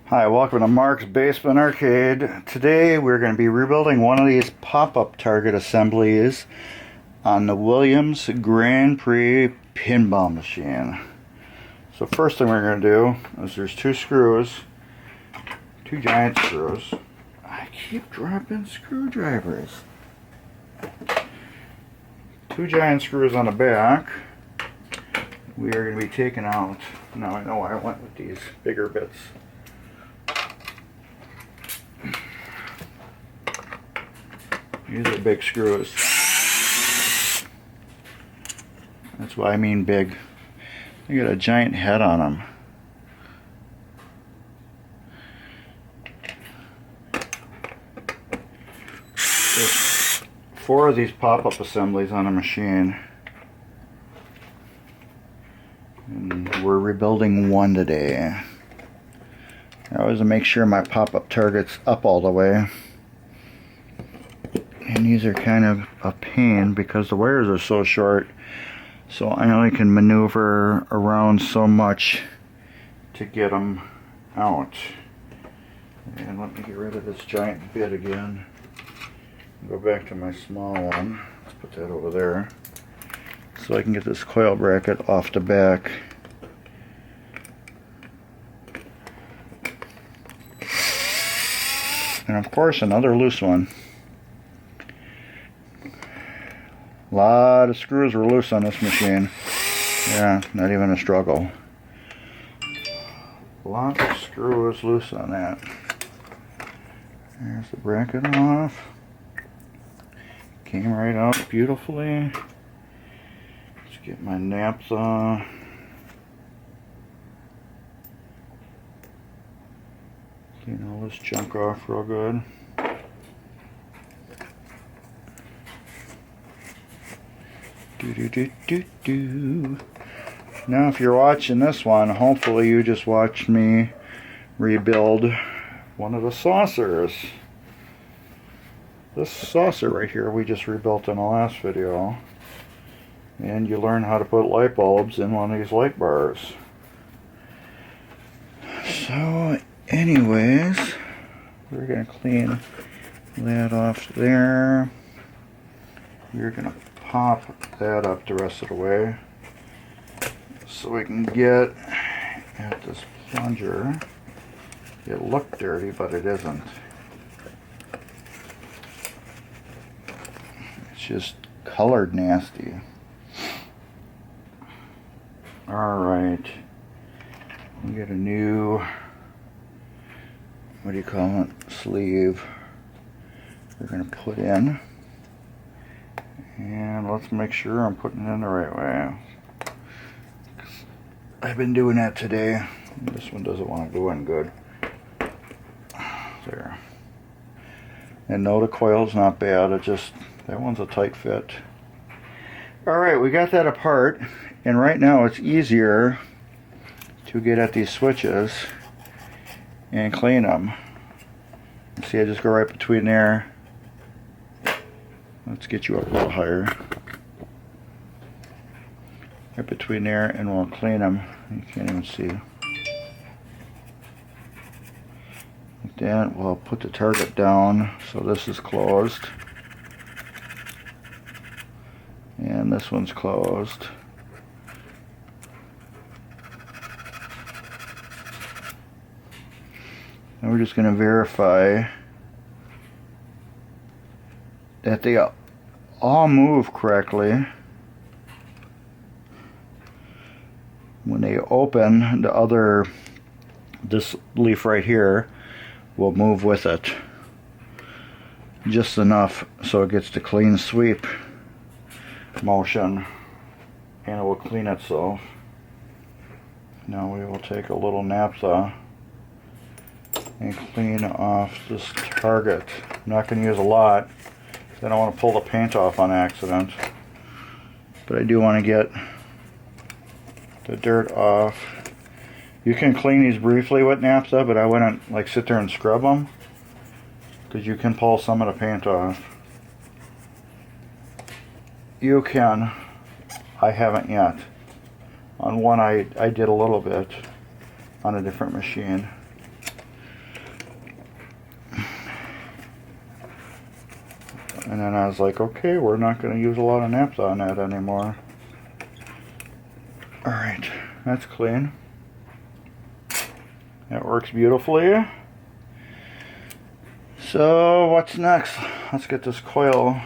Hi, welcome to Mark's Basement Arcade. Today we're going to be rebuilding one of these pop-up target assemblies on the Williams Grand Prix pinball machine. So first thing we're going to do is there's two screws, two giant screws. I keep dropping screwdrivers. Two giant screws on the back. We are going to be taking out, now I know why I went with these bigger bits. These are big screws. That's why I mean big. They got a giant head on them. There's 4 of these pop-up assemblies on a machine. And we're rebuilding one today. I always make sure my pop-up target's up all the way. And these are kind of a pain because the wires are so short, so I only can maneuver around so much to get them out. And let me get rid of this giant bit again. Go back to my small one. Let's put that over there so I can get this coil bracket off the back. And of course another loose one. A lot of screws were loose on this machine. Yeah, not even a struggle. A lot of screws loose on that. There's the bracket off. Came right out beautifully. Let's get my naphtha. Clean all this junk off real good. Now if you're watching this one, hopefully you just watched me rebuild one of the saucers. This saucer right here we just rebuilt in the last video. And you learn how to put light bulbs in one of these light bars. So anyways, we're going to clean that off there. We're going to pop that up the rest of the way so we can get at this plunger. It looked dirty, but it isn't. It's just colored nasty. Alright, we get a new, what do you call it, sleeve we're going to put in. And let's make sure I'm putting it in the right way. I've been doing that today. This one doesn't want to go in good. There. And no, the coil's not bad. It just, that one's a tight fit. Alright, we got that apart. And right now it's easier to get at these switches and clean them. See, I just go right between there. Let's get you up a little higher. Right between there, and we'll clean them. You can't even see. Like that. We'll put the target down so this is closed. And this one's closed. And we're just going to verify that they all move correctly. When they open, the other, this leaf right here will move with it just enough so it gets the clean sweep motion, and it will clean itself. Now we will take a little naphtha and clean off this target. I'm not going to use a lot. I don't want to pull the paint off on accident, but I do want to get the dirt off. You can clean these briefly with naphtha, but I wouldn't like sit there and scrub them because you can pull some of the paint off. You can. I haven't yet. On one I did a little bit on a different machine. And then I was like, okay, we're not going to use a lot of naphtha on that anymore. Alright, that's clean. That works beautifully. So what's next? Let's get this coil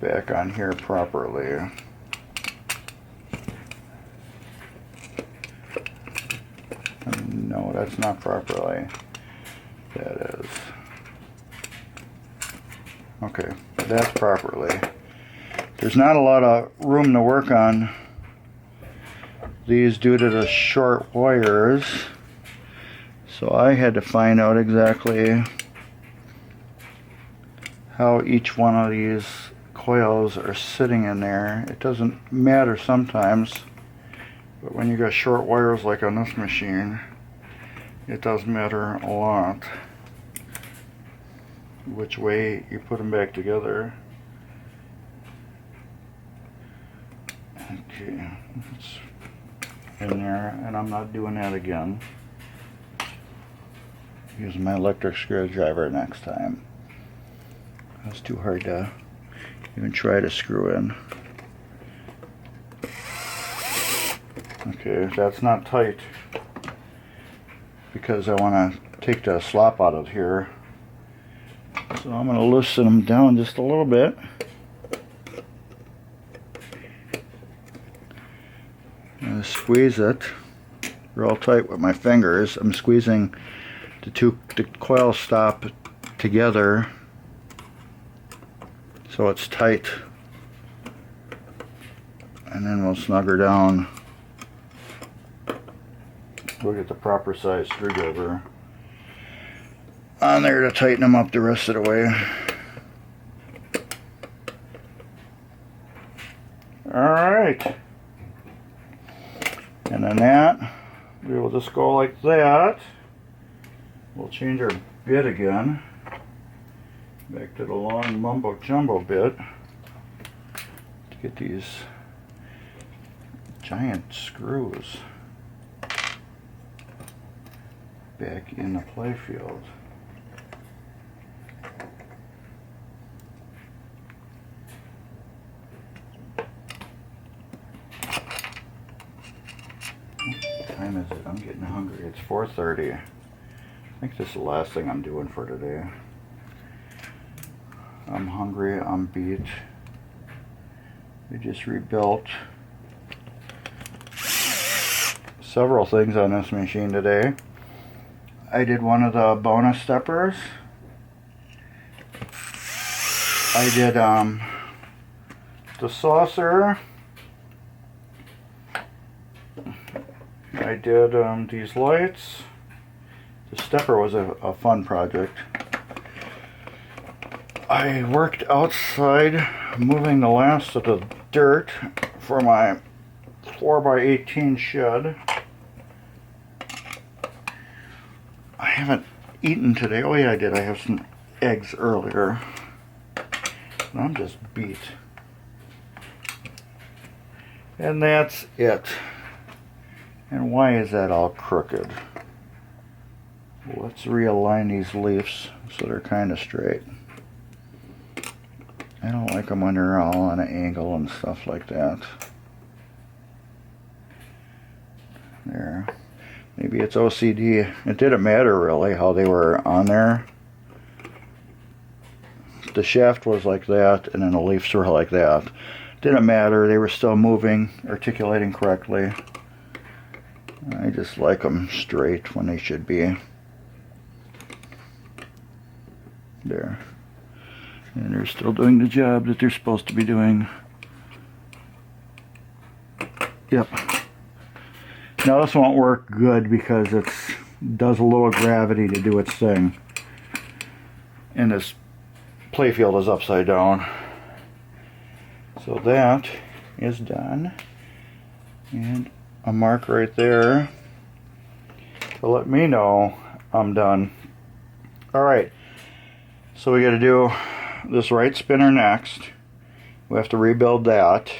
back on here properly. No, that's not properly. That is. Okay, that's properly. There's not a lot of room to work on these due to the short wires. So I had to find out exactly how each one of these coils are sitting in there. It doesn't matter sometimes, but when you got short wires like on this machine, it does matter a lot which way you put them back together. Okay, it's in there, and I'm not doing that again. Use my electric screwdriver next time. That's too hard to even try to screw in. Okay, that's not tight because I want to take the slop out of here. So I'm going to loosen them down just a little bit. And squeeze it real tight with my fingers. I'm squeezing the coils stop together so it's tight, and then we'll snug her down. We'll get the proper size screwdriver on there to tighten them up the rest of the way. Alright, and then that we will just go like that. We'll change our bit again, back to the long mumbo jumbo bit, to get these giant screws back in the playfield. What time is it? I'm getting hungry. It's 4:30. I think this is the last thing I'm doing for today. I'm hungry, I'm beat. We just rebuilt several things on this machine today. I did one of the bonus steppers. I did the saucer. I did these lights. The stepper was a fun project. I worked outside moving the last of the dirt for my 4x18 shed. I haven't eaten today. Oh yeah, I did. I have some eggs earlier. And I'm just beat. And that's it. And why is that all crooked? Let's realign these leaves so they're kind of straight. I don't like them when they're all on an angle and stuff like that. There. Maybe it's OCD. It didn't matter really how they were on there. The shaft was like that, and then the leaves were like that. Didn't matter. They were still moving, articulating correctly. I just like them straight when they should be. There. And they're still doing the job that they're supposed to be doing. Yep. Now this won't work good because it does a little gravity to do its thing. And this playfield is upside down. So that is done. And a mark right there to let me know I'm done. Alright. So we got to do this right spinner next. We have to rebuild that.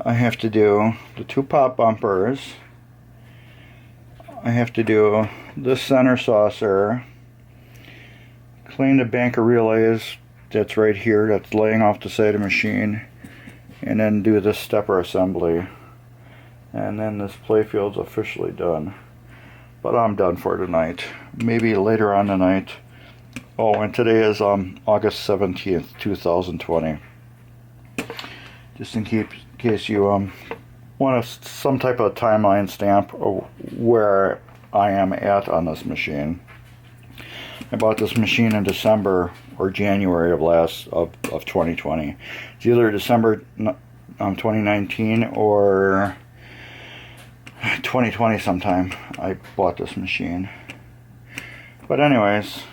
I have to do the two pop bumpers. I have to do this center saucer, clean the bank of relays that's right here, that's laying off the side of the machine, and then do this stepper assembly, and then this playfield's officially done. But I'm done for tonight. Maybe later on tonight. Oh, and today is August 17th, 2020. Just in case you want some type of timeline stamp of where I am at on this machine. I bought this machine in December or January of 2020. It's either December 2019 or 2020 sometime I bought this machine. But anyways,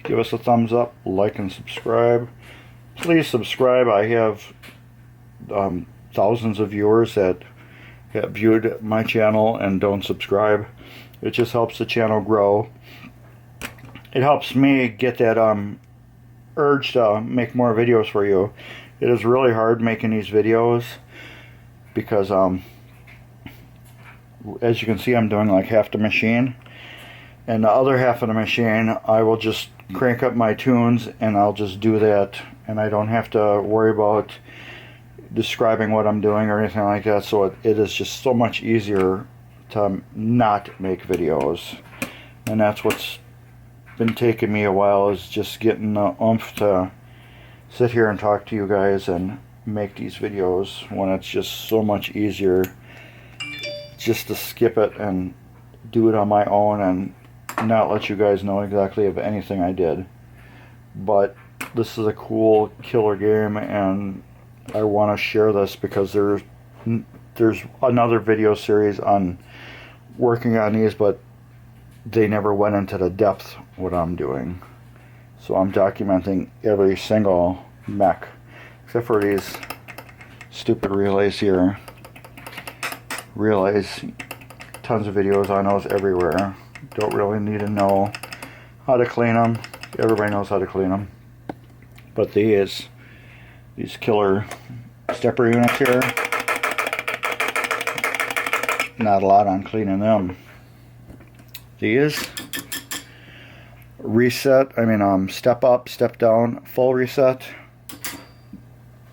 give us a thumbs up, like and subscribe. Please subscribe. I have thousands of viewers that have viewed my channel and don't subscribe. It just helps the channel grow. It helps me get that urge to make more videos for you. It is really hard making these videos because as you can see, I'm doing like half the machine, and the other half of the machine I will just crank up my tunes and I'll just do that, and I don't have to worry about describing what I'm doing or anything like that. So it is just so much easier to not make videos, and that's what's been taking me a while, is just getting the oomph to sit here and talk to you guys and make these videos when it's just so much easier just to skip it and do it on my own and not let you guys know exactly of anything I did. But this is a cool killer game, and I want to share this because there's another video series on working on these, but they never went into the depth what I'm doing. So I'm documenting every single mech, except for these stupid relays here. Relays, tons of videos on those everywhere. Don't really need to know how to clean them. Everybody knows how to clean them. But these killer stepper units here, not a lot on cleaning them. These reset, step up, step down, full reset.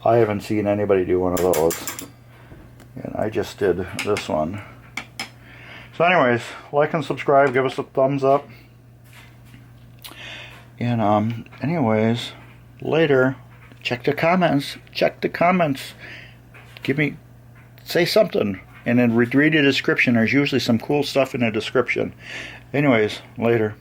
I haven't seen anybody do one of those, and I just did this one. So anyways, like and subscribe, give us a thumbs up, and anyways, later, check the comments, say something, and then read the description. There's usually some cool stuff in the description. Anyways, later.